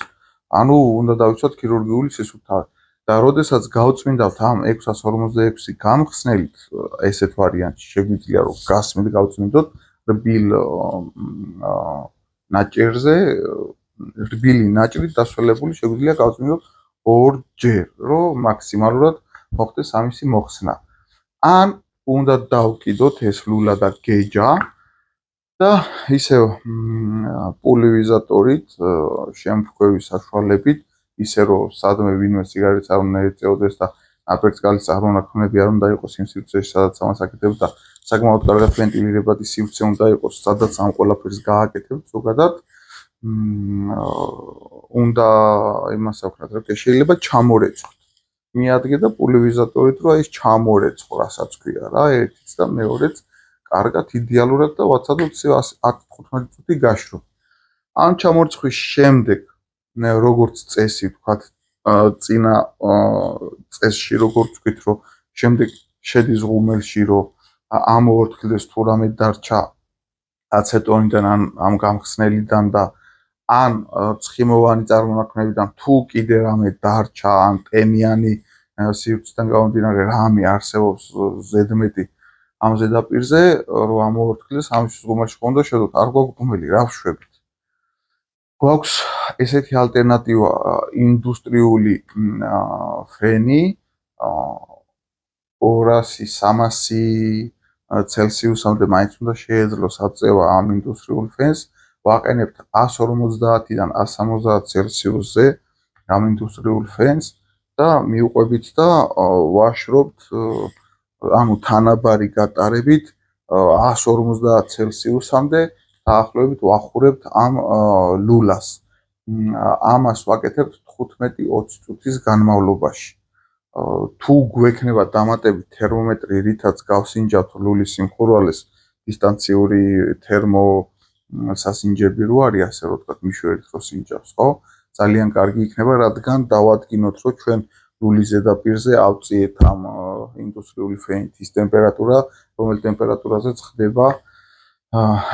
ანუ უნდა დავიცვათ ქირურგიული სისუფთავე. და როდესაც გავწმინდავთ ამ 646 გამხსნელით ესეთ ვარიანტში შეგვიძლია რომ გასმით გავწმინდოთ რბილ ნაჭერზე რბილი ნაჭრით დასველებული შეგვიძლია გავწმინდოთ ორჯერ რომ მაქსიმალურად მოხდეს ამისი მოხსნა. ან უნდა დავკიდოთ ეს ლულა და გეჯა და ისევ პულივიზატორით შემთხვევის საშუალებით ისე რომ სადმე ვინმე სიგარეტს არ უნდა ეწეოდეს და აპერწკალის წარმონაქმნები არ უნდა იყოს იმ სივრცეში სადაც ამას აკეთებთ და საკმაოდ კარგად ვენტილირებადი სივრცე უნდა იყოს სადაც ამ ყველაფერს გააკეთებთ ზოგადად უნდა იმას აქვთ რომ შეიძლება ჩამორეცხოთ მიადგე და პულივიზატორით რომ ეს ჩამორეცხო რასაც ქვია რა ერთიც და მეორეც კარგად იდეალურად და ვაცადოთ 10-15 წუთი გაშრო. ამ ჩამორიცხვის შემდეგ როგორც წესი ვთქვათ წინა წესში როგორც ვთქვით რომ შემდეგ შედის ღუმელში რომ ამოორთქლდეს თუ რამე დარჩა აცეტონიდან ამ გამხსნელიდან და ან ცხიმოვანი წარმონაქმნებიდან თუ კიდე რამე დარჩა ან ტენიანი სივრციდან გამომდინარე რამე არსებობს ზედმეტი ამ ზედაპირზე რომ ამოორთქლდეს ამის ღუმელში ხომ და შედოთ არ გვაქვს ღუმელი რა ვშვებით გვაქვს ესეთი ალტერნატივა ინდუსტრიული ფენი 200-300 ცელსიუსამდე მაინც უნდა შეეძლოს აწევა ამ ინდუსტრიულ ფენს ვაყენებთ 150-დან 170 ცელსიუსზე ამ ინდუსტრიულ ფენს და მიუყვებით და ვაშრობთ ანუ თანაბარი გატარებით 150 ცელსიუსამდე დაახლოებით ვახურებთ ამ ლულას. ამას ვაკეთებთ 15-20 წუთის განმავლობაში. თუ გვექნება დამატებით თერმომეტრი, რითაც გავსინჯავთ ლულის სიმხურვალეს, დისტანციური თერმო სასინჯები რო არის, ასე რომ ვთქვათ, მიშვერით რო სინჯავს, ხო? ძალიან კარგი იქნება, რადგან დავადგინოთ, რომ ჩვენ ლულის ზედაპირზე ავწიეთ ამ ინდუსტრიული ფენით ის ტემპერატურა, რომელი ტემპერატურაზეც ხდება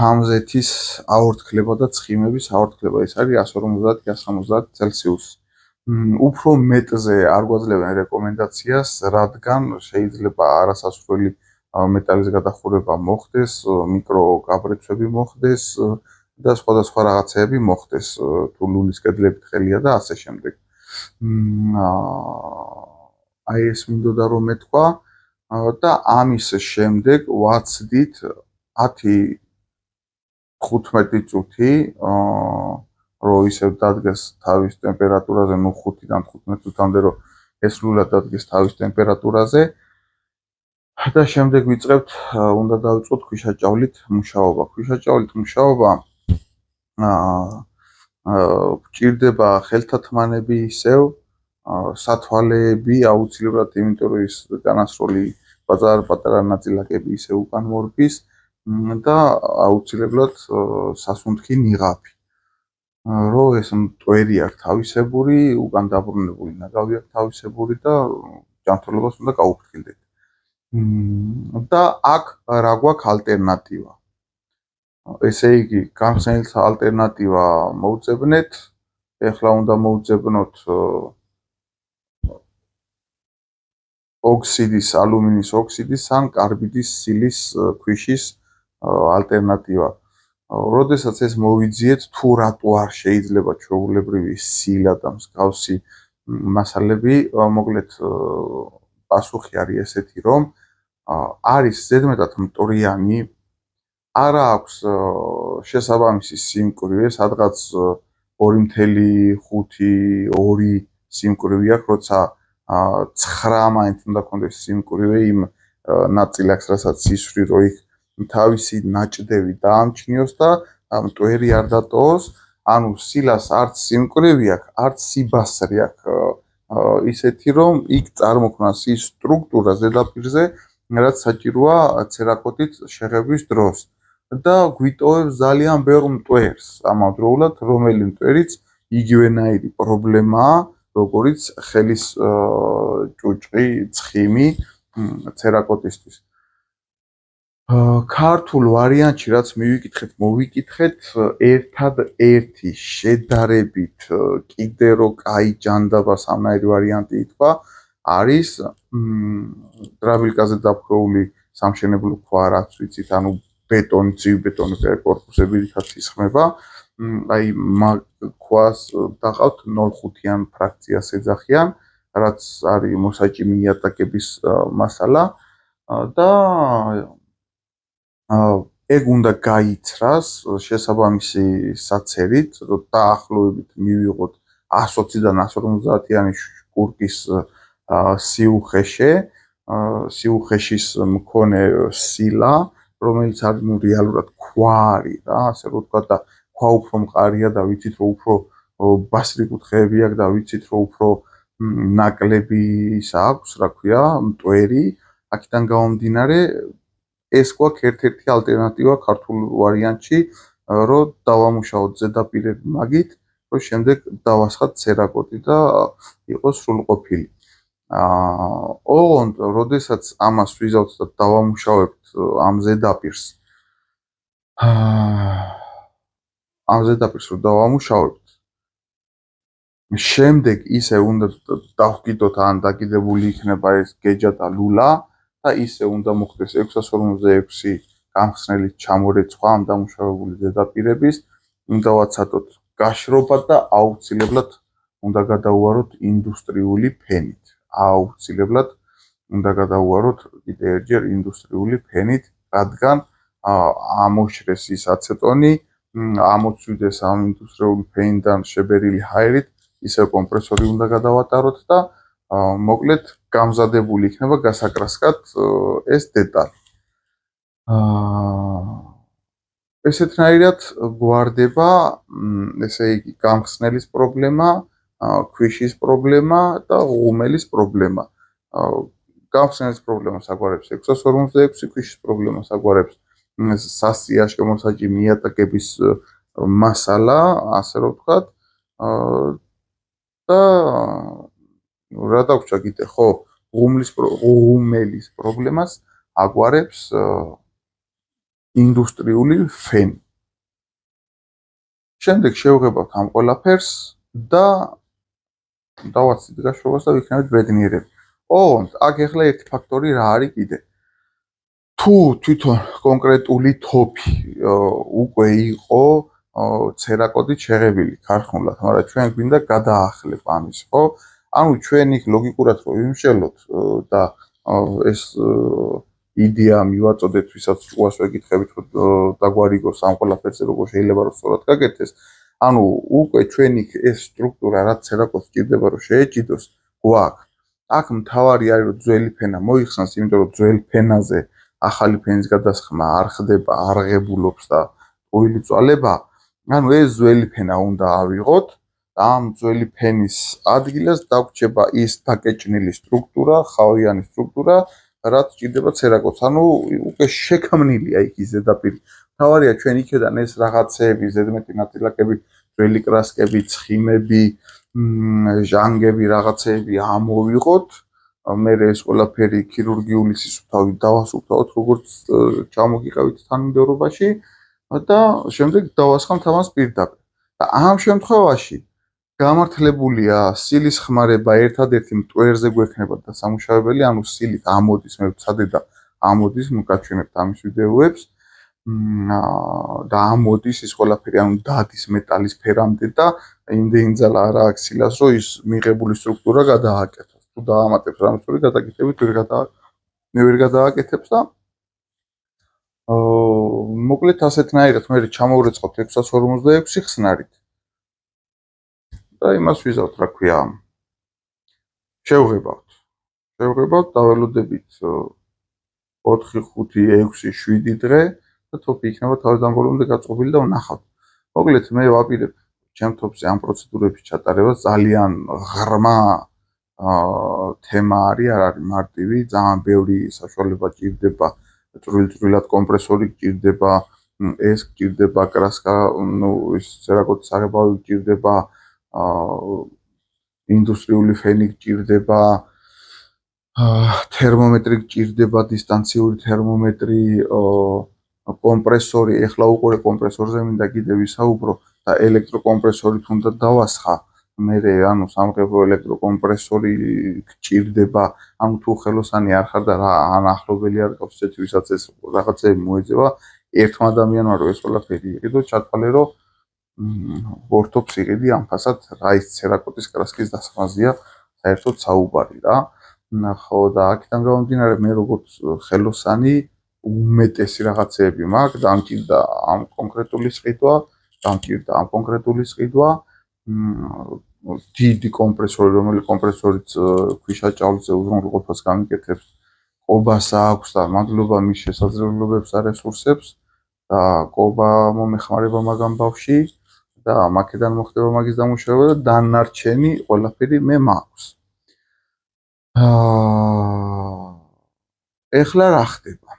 ამზეთის აორთქლება და ცხიმების აორთქლება. ეს არის 150-170 ცელსიუსი. უფრო მეტზე არ გვაძლევენ რეკომენდაციას, რადგან შეიძლება არასასურველი მეტალის გადახურება მოხდეს, მიკროგაბრეცვები მოხდეს და სხვადასხვა რაღაცეები მოხდეს, თუ ლულის კედლებით ხელია და ასე შემდეგ. აი ეს მინდოდა რომ მეთქვა და ამის შემდეგ ვაცდით 10-15 წუთი რომ ისევ დადგეს თავის ტემპერატურაზე, ну 5-დან 15 წუთამდე რომ ეს ლულა დადგეს თავის ტემპერატურაზე და შემდეგ ვიწყებთ უნდა დავიწყოთ ქვიშაჭავლით მუშაობა. ქვიშაჭავლით მუშაობა გვჭირდება ხელთათმანები ისევ სათვალეები აუცილებლად იმიტომ რომ ის განასროლი პატარა ნაწილაკები ისე უკან მორბის და აუცილებლად სასუნთქი ნიღაბი. რომ ეს მტვერი აქვს თავისებური, უკან დაბრუნებული ნაგავი აქვს თავისებური და ჯანმრთელობას უნდა გაუფრთხილდეთ. და აქ რა გვაქვს ალტერნატივა? ესე იგი, გამხსნელთა ალტერნატივა მოვწებნეთ. ეხლა უნდა მოვწებნოთ ოქსიდის, ალუმინის ოქსიდის ან კარბიდის სილის ქვიშის ალტერნატივა. როდესაც ეს მოვიძიეთ, თუ რატო არ შეიძლება ჩვეულებრივი სილა და მსგავსი მასალები, მოკლედ პასუხი არის ესეთი, რომ არის ზედმეტად მტვრიანი, არა აქვს შესაბამისი სიმკვრივე, სადღაც 2.5-2 სიმკვრივე აქვს, როცა 9 მაინც უნდა ქონდეს სიმკვრივე იმ ნაწილაკს, რასაც ისვრი რო იქ თავისი ნაჭდევი დაამჩნიოს და მტვერი არ დატოვოს, ანუ სილას არც სიმკვრივე აქვს, არც სიბასრი აქვს, ისეთი რომ იქ წარმოქმნას ის სტრუქტურა ზედაპირზე, რაც საჭიროა ცერაკოტით შეღების დროს და გვიტოვებს ძალიან ბევრ მტვერს ამავდროულად, რომელი მტვერიც იგივენაირი პრობლემაა, როგორიც ხელის ჭუჭყი, ცხიმი ცერაკოტისთვის. ქართულ ვარიანტში რაც მოვიკითხეთ, ერთადერთი შედარებით კიდე რო კაი ჯანდაბა სამნაირი ვარიანტი ითქვა, არის დრაბილკაზე დაფქროული სამშენებლო ქვა, რაც ვიცით, ანუ ბეტონი, ძვი ბეტონი კორპუსები რითაც ისხმება. აი მაგ ქვას დაყავთ 0.5-იან ფრაქციას ეძახიან, რაც არის მოსაჭიმი იატაკების მასალა და ეგ უნდა გაიცრას შესაბამისი საცერით, დაახლოებით მივიღოთ 120-დან 150-იანი კურკის სიუხეშის მქონე სილა, რომელიც არის რეალურად ქვა არის რა, ასე რომ ვთქვა და ქვა უფრო მყარია და ვიცით რომ უფრო ბასრი კუთხეები აქვს და ვიცით რომ უფრო ნაკლები ის აქვს, რა ქვია, მტვერი, აქედან გამომდინარე ეს გვაქვს ერთ-ერთი ალტერნატივა ქართულ ვარიანტში, რომ დავამუშავოთ ზედაპირები მაგით, რომ შემდეგ დავასხათ ცერაკოტი და იყოს სრულყოფილი. ოღონდ, როდესაც ამას ვიზავთ და დავამუშავებთ ამ ზედაპირს, რომ დავამუშავებთ, შემდეგ ისე უნდა დავკიდოთ ან დაკიდებული იქნება ეს გეჯა და ლულა და ისე უნდა მოხდეს 656 გამხსნელით ჩამორეცხვა ამ დამუშავებული ზედაპირების, უნდა ვაცატოთ გაშრობა და აუცილებლად უნდა გადაუვაროთ ინდუსტრიული ფენით. აუცილებლად უნდა გადაუვაროთ კიდე ერთჯერ ინდუსტრიული ფენით, რადგან ამოშრეს ის აცეტონი, ამოცვიდეს ამ ინდუსტრიული ფენიდან შებერილი ჰაერით, ისევ კომპრესორი უნდა გადავატაროთ და მოკლედ გამზადებული იქნება გასაკრასკად ეს დეტალი. ესეთნაირად გვარდება, ესე იგი, გამხსნელის პრობლემა, ქვიშის პრობლემა და ღუმელის პრობლემა. გამხსნელის პრობლემას აგვარებს 656, ქვიშის პრობლემას აგვარებს სასიაშკო მოსაჭიმი იატაკების მასალა, ასე რომ ვთქვათ, და რა დაგვჭა კიდე, ხო, ღუმელის პრობლემას აგვარებს ინდუსტრიული ფენი. შემდეგ შევღებავთ ამ ყველაფერს და დავაცით გაშრობას და ვიქნებით ბედნიერები. ოღონდ, აქ ახლა ერთი ფაქტორი რა არის კიდე. თუ თვითონ კონკრეტული თოფი უკვე იყო ცერაკოტით შეღებილი ქარხნულად, მაგრამ ჩვენ გვინდა გადაახლებ ამის, ხო? ანუ ჩვენ იქ ლოგიკურად რო ვიმშელოთ და ეს იდეა მივაწოდეთ, ვისაც ჭუას ვეკითხებით, რომ დაგვარიგოს ამ ყველაფერზე როგორ შეიძლება რომ სწორად გაკეთდეს. ანუ უკვე ჩვენ იქ ეს სტრუქტურა, რაც ცერაკოტს ჭირდება რომ შეეჭიდოს, გვაქვს. აქ მთავარი არის რომ ძველი ფენა მოიხსნას, იმიტომ რომ ძველ ფენაზე ახალი ფენის გადასხმა არ ხდება, არ ღებულობს და ტყუილი წვალება. ანუ ეს ძველი ფენა უნდა ავიღოთ და ამ ძველი ფენის ადგილას დაგვრჩება ის დაკეჭნილი სტრუქტურა, ხავიანი სტრუქტურა, რაც ჭირდება ცერაკოტს. ანუ უკვე შექმნილია იქ ის ზედაპირი. მთავარია ჩვენ იქედან ეს რაღაცეები, ზედმეტი ნაწილაკები, ძველი კრასკები, ცხიმები, ჟანგები, რაღაცეები ამოვიღოთ. მე ეს ყველაფერი ქირურგიული სისუფთავით დავასუფთავოთ, როგორც ჩამოგიყევით თანმიმდევრობაში და შემდეგ დავასხამთ ამას პირდაპირ. და ამ შემთხვევაში გამართლებულია სილის ხმარება ერთადერთი მტვერზე გვექნება დასამუშავებელი, ანუ სილით ამოდის, მე ვცადე და ამოდის, მოგაჩვენებთ ამის ვიდეოებს და ამოდის ის ყველაფერი, ანუ დადის მეტალის ფერამდე და იმდენი ძალა არა აქვს სილას, რომ ის მიღებული სტრუქტურა გადააკეთოს. თუ დაამატებს რამის სწორი გადაკეთებით ვერ გადააკეთებს და მოკლედ ასეთნაირად მე ჩამოვრეცხავთ 656 ხსნარით და იმას ვიზავთ, რა ქვია, შევღებავთ, დაველოდებით 4, 5, 6, 7 დღე და თოფი იქნება თავიდან ბოლომდე გაწყობილი და ვნახავთ. მოკლედ მე ვაპირებ ჩემ თოფზე ამ პროცედურების ჩატარებას, ძალიან ღრმა თემა არის, არ არის მარტივი, ძალიან ბევრი საშუალება ჭირდება, წვრილ-წვრილად კომპრესორი ჭირდება, ეს ჭირდება კრასკა, ის ცერაკოტის აღებავი ჭირდება, ინდუსტრიული ფენი ჭირდება, თერმომეტრი გჭირდება, დისტანციური თერმომეტრი, კომპრესორი, ეხლა უყურე კომპრესორზე მინდა კიდე ვისაუბრო და ელექტროკომპრესორი თუნდაც დავასხა, მერე ანუ სამღერო ელექტროკომპრესორი გჭირდება, ანუ თუ ხელოსანი არ ხარ და რა ან ახლობელი არ გყავს ისეთი, ვისაც ეს რაღაცები მოეძება, ერთმა ადამიანმა რო ეს ყველაფერი იყიდო, ჩათვალე რომ ვორთობს იყიდი ამ ფასად, რა ის ცერაკოტის კრასკის დასხმაზია საერთოდ საუბარი რა. ხო და აქედან გამომდინარე მე როგორც ხელოსანი უმეტესი რაღაცეები მაქვს, დამჭირდა ამ კონკრეტული სყიდვა, დამჭირდა ამ კონკრეტული სყიდვა, დიდი კომპრესორი, რომელიც კომპრესორიც ქვიშაჭაულზე უზრუნველყოფას გამიკეთებს, ყობას აქვს და მადლობა მის შესაძლებლობებს და რესურსებს და ყობა მომეხმარება მაგამ ბავში და აქედან მოხდება მაგის დამუშავება და დანარჩენი ყველაფერი მე მაქვს. ეხლა რა ხდება?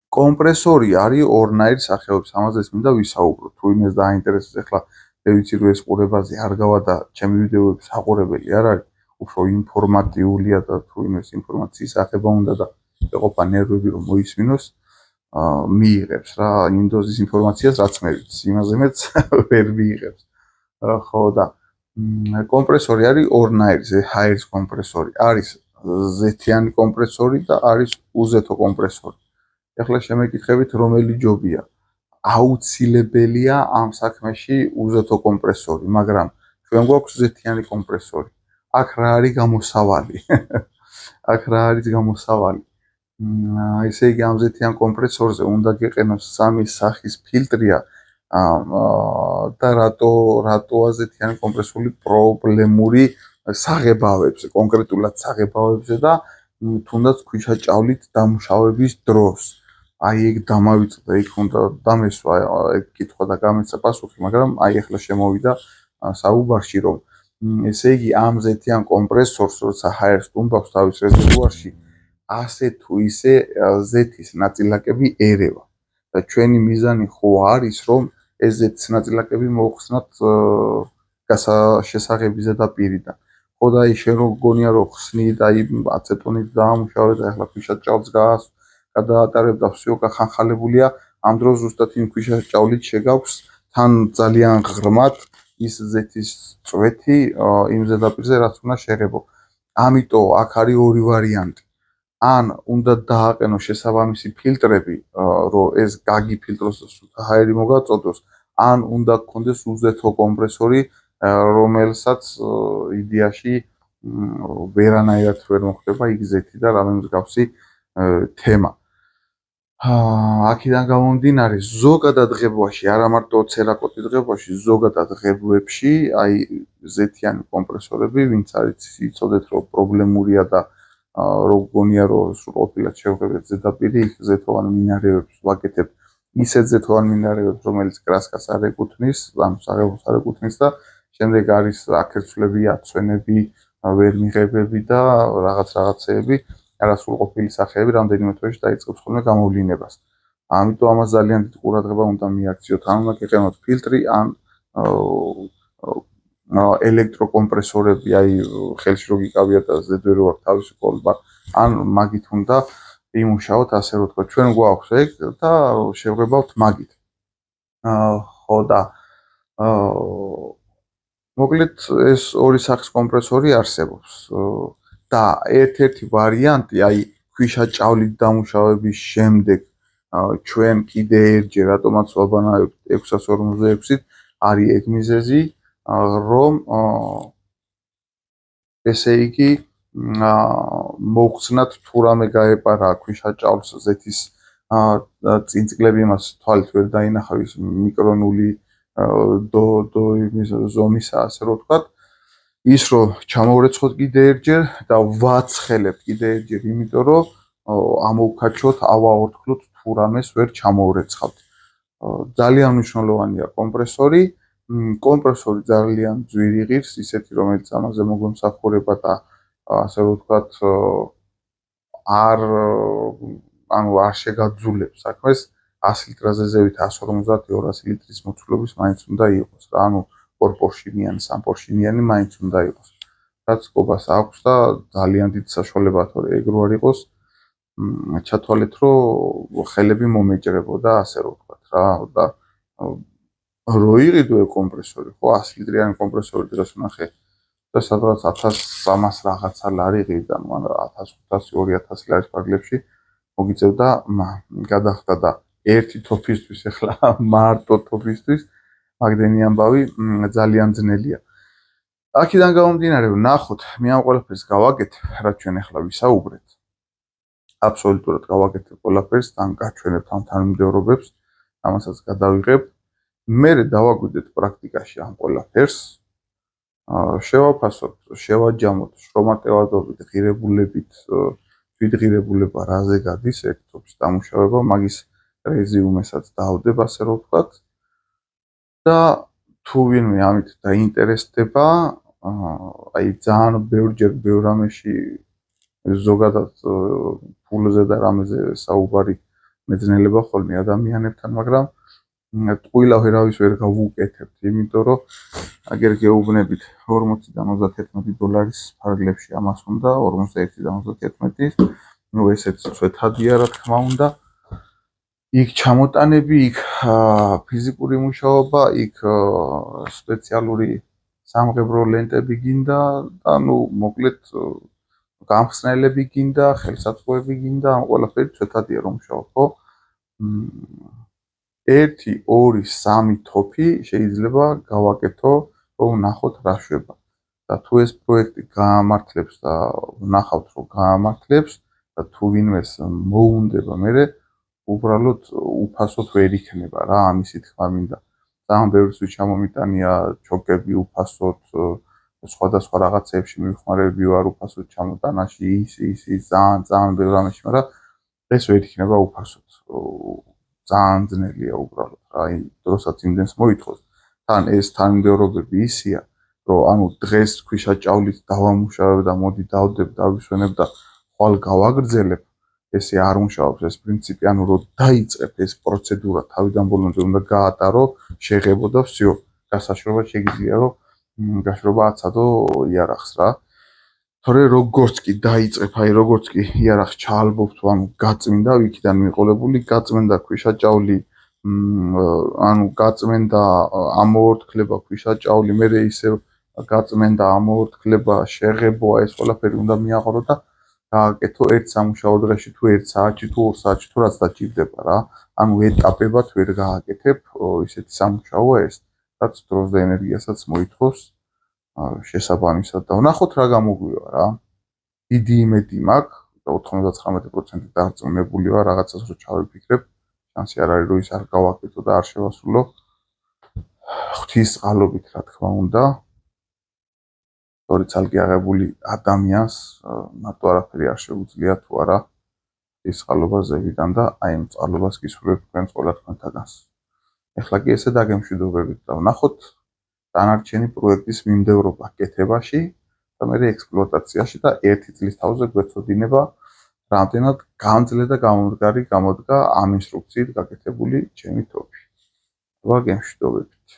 კომპრესორი არის ორნაირი სახეობის, ამაზეც მინდა ვისაუბრო. თუ იმეს დაინტერესებს, ეხლა მე ვიცი რომ ეს ყურებაზე არ გავა და ჩემი ვიდეოები საყურებელი არ არის, უფრო ინფორმატიულია და თუ იმეს ინფორმაციის აღება უნდა და ეყოფა ნერვები რომ მოისმინოს, მიიღებს რა იმ დოზის ინფორმაციას, რაც მე ვიცი, იმაზე მეც ვერ მიიღებს. ხო და კომპრესორი არის ორნაირი, ჰაერის კომპრესორი. არის ზეთიანი კომპრესორი და არის უზეთო კომპრესორი. ეხლა შემეკითხებით რომელი ჯობია? აუცილებელია ამ საქმეში უზეთო კომპრესორი, მაგრამ ჩვენ გვაქვს ზეთიანი კომპრესორი. აქ რა არის გამოსავალი? აქ რა არის გამოსავალი? ესე იგი ამ ზეთიან კომპრესორზე უნდა გეყენოს სამი სახის ფილტრია და რატოა ზეთიანი კომპრესორი პრობლემური საღებავებზე, კონკრეტულად საღებავებზე და თუნდაც ქვიშაჭავლით დამუშავების დროს. აი ეგ დამავიწყდა, იქ უნდა დამესვა ეგ კითხვა და გამეცა პასუხი, მაგრამ აი ახლა შემოვიდა საუბარში რომ ესე იგი ამ ზეთიან კომპრესორს როცა ჰაერს ტუმბავს თავის რეზერვუარში ასე თუ ისე ზეთის ნაწილაკები ერევა და ჩვენი მიზანი ხო არის რომ ეს ზეთის ნაწილაკები მოხსნათ შესაღების ზედაპირიდან. ხო და აი შენ რო გონია რომ ხსნი და აი აცეტონით დაამუშავე და ახლა ქვიშაჭავლს გადაატარებ და всё გახანხალებულია, ამ დროს ზუსტად იმ ქვიშაჭავლით შეგაქვს თან ძალიან ღრმად ის ზეთის წვეთი იმ ზედაპირზე რაც უნდა შეღებო. ამიტომ აქ არის ორი ვარიანტი. ან უნდა დააყენო შესაბამისი ფილტრები, რომ ეს გაგიფილტროს და სუფთა ჰაერი მოგაწოდოს, ან უნდა გქონდეს უზეთო კომპრესორი, რომელსაც იდეაში ვერანაირად ვერ მოხდება იქ ზეთი და რამე მსგავსი თემა. აქედან გამომდინარე, ზოგადად დღეებში, არა მარტო ცერაკოტი დღეებში, ზოგადად დღეებში, აი ზეთიანი კომპრესორები, ვინც არის იცოდეთ რომ პრობლემურია და რო გონია რომ სრულყოფილად შევღებეთ ზედაპირი, იქ ზეთოვან მინარევებს ვაკეთებ ისეთ ზეთოვან მინარევებს, რომელიც კრასკას არ ეკუთვნის, ანუ საღებავს არ ეკუთვნის და შემდეგ არის აქერცვლები, აცვენები, ვერ მიღებები და რაღაცეები, არასრულყოფილი სახეები რამდენიმე თვეში დაიწყებს ხოლმე გამოვლინებას. ამიტომ ამას ძალიან დიდი ყურადღება უნდა მიაქციოთ, ან უნდა გეყენოთ ფილტრი, ან ელექტროკომპრესორები, აი ხელში რო გიკავიათ და ზედვე რო აქვს თავისი კოლბა, ან მაგით უნდა იმუშაოთ, ასე რომ თქვა, ჩვენ გვაქვს ეგ და შევღებავთ მაგით. ხო და მოკლედ ეს ორი სახის კომპრესორი არსებობს და ერთ-ერთი ვარიანტი, აი ქვიშაჭავლით დამუშავების შემდეგ ჩვენ კიდე ერთჯერ რატომაც ვაბანავებთ 646-ით, არის ეგ მიზეზი, რომ ესე იგი მოხსნათ თუ რამე გაეპარა ქვიშაჭავლს ზეთის წინწკლები იმას თვალით ვერ დაინახავ ის მიკრონული ზომისა, ასე რომ ვთქვათ, ის რომ ჩამოვრეცხოთ კიდე ერთჯერ და ვაცხელებთ კიდე ერთჯერ, იმიტომ რომ ამოვქაჩოთ, ავაორთქლოთ თუ რამეს ვერ ჩამოვრეცხავთ. ძალიან მნიშვნელოვანია კომპრესორი. კომპრესორი ძალიან ძვირი ღირს, ისეთი რომელიც ამაზე მოგვემსახურება და ასე რომ ვთქვათ არ შეგაძულებს საქმეს 100 ლიტრაზე ზევით 150-200 ლიტრის მოცულობის მაინც უნდა იყოს რა, ანუ ორ პორშინიანი, სამ პორშინიანი მაინც უნდა იყოს. გაწყობას აქვს და ძალიან დიდ საშუალება თორე ეგ რო არ იყოს ჩათვალეთ რომ ხელები მომეჭრებოდა ასე რომ ვთქვათ რა და რო იყიდო ეგ კომპრესორი ხო 100 ლიტრიანი კომპრესორი დღეს ვნახე და სადღაც 1300 რაღაცა ლარი ღირდა მან 1500 2000 ლარის ფარგლებში მოგიწევდა გადახდა და ერთი თოფისთვის ახლა მარტო თოფისთვის მაგდენი ამბავი ძალიან ძნელია. აქედან გამომდინარე ვნახოთ მე ამ ყველაფერს გავაკეთებ რაც ჩვენ ახლა ვისაუბრეთ. აბსოლუტურად გავაკეთებ ყველაფერს თან გაჩვენებთ ამ თანმიმდევრობებს ამასაც გადავიღებ. მე დავაგვიდეთ პრაქტიკაში ამ ყველაფერს. შევაფასოთ, შევაჯამოთ შრომატევადობით, ღირებულებით, თვითღირებულება რაზე გადის ერთ თოფის დამუშავება, მაგის რეზიუმესაც დავდებ ასე რომ ვთქვათ. და თუ ვინმე ამით დაინტერესდება, აი ძალიან ბევრჯერ ბევრ რამეში ზოგადად ფულზე და რამეზე საუბარი მეძნელება ხოლმე ადამიანებთან, მაგრამ ტყუილა ვერავის ვერ გავუკეთებთ, იმიტომ რომ აგერ გეუბნებით 40-დან 31 დოლარის ფარგლებში ამას უნდა 41-დან 31-ის, ну ესეც ცვეთადია რა თქმა უნდა. იქ ჩამოტანები, იქ ფიზიკური მუშაობა, იქ სპეციალური სამღებრო ლენტები გინდა და ну მოკლედ გამხსნელები გინდა, ხელსაწყოები გინდა, ამ ყველაფერი ცვეთადია რომ მუშაობ, ხო? 1, 2, 3 თოფი შეიძლება გავაკეთო, რომ ვნახოთ რა შვება. და თუ ეს პროექტი გაამართლებს და ვნახავთ რომ გაამართლებს და თუ ვინმეს მოუნდება მე უბრალოდ უფასოდ ვერ იქნება რა ამისი თქმა მინდა. ძალიან ბევრს ჩამომიტანია ჩოკები უფასოდ სხვადასხვა რაღაცებში მივხმარები ვარ უფასოდ ჩამოტანაში ის ძალიან ბევრ რამეში, მაგრამ ეს ვერ იქნება უფასოდ. ძალიან ძნელია უბრალოდ რა, აი დროსაც იმდენს მოითხოვს. თან ეს თანმიმდევრობები ისია, რომ ანუ დღეს ქვიშაჭავლით დავამუშავებ და მოდი დავდებ, დავისვენებ და ხვალ გავაგრძელებ. ესე არ მუშაობს ეს პრინციპი, ანუ რომ დაიწყებ ეს პროცედურა თავიდან ბოლომდე უნდა გაატარო, შეღებო და всё. გასაშრობად შეგიძლია რომ გაშრობა აცადო იარაღს რა. თორე როგორც კი დაიწყებ, აი როგორც კი იარაღს ჩაალბობთ, ანუ გაწმინდა ვიქიდან მიყოლებული, გაწმენდა ქვიშაჭავლი, ანუ გაწმენდა ამოვორთქლება ქვიშაჭავლი, მე ისევ გაწმენდა ამოვორთქლება, შეღებო, ეს ყველაფერი უნდა მიაყრო და გააკეთო ერთ სამუშაო დღეში თუ 1 საათში თუ 2 საათში თუ რაც დაჭირდება რა. ანუ ეტაპებად ვერ გააკეთებ ისეთი სამუშაოა ეს, რაც დროს და ენერგიასაც მოითხოვს შესაბამისად და ვნახოთ რა გამოგვივა რა. დიდი იმედი მაქვს და 99% დარწმუნებული ვარ რაღაცას რო ჩავიფიქრებ, შანსი არ არის რომ ის არ გავაკეთო და არ შევასრულო. ღვთის წყალობით რა თქმა უნდა. სწორი ცალკე აღებული ადამიანს მარტო არაფერი არ შეუძლია თუ არა ის წყალობა ზევიდან და აი ამ წყალობას გისურვებ თქვენს ყველა თქვენთაგანს. ეხლა კი ესე დაგემშვიდობებით და ვნახოთ დანარჩენი პროექტის მიმდევრობა კეთებაში და მე ექსპლუატაციაში და 1 წლის თავზე გვეცოდინება რამდენად გამძლე და გამოდგარი გამოდგა ამ ინსტრუქციით გაკეთებული ჩემი თოფი. ვაგემშვიდობებით.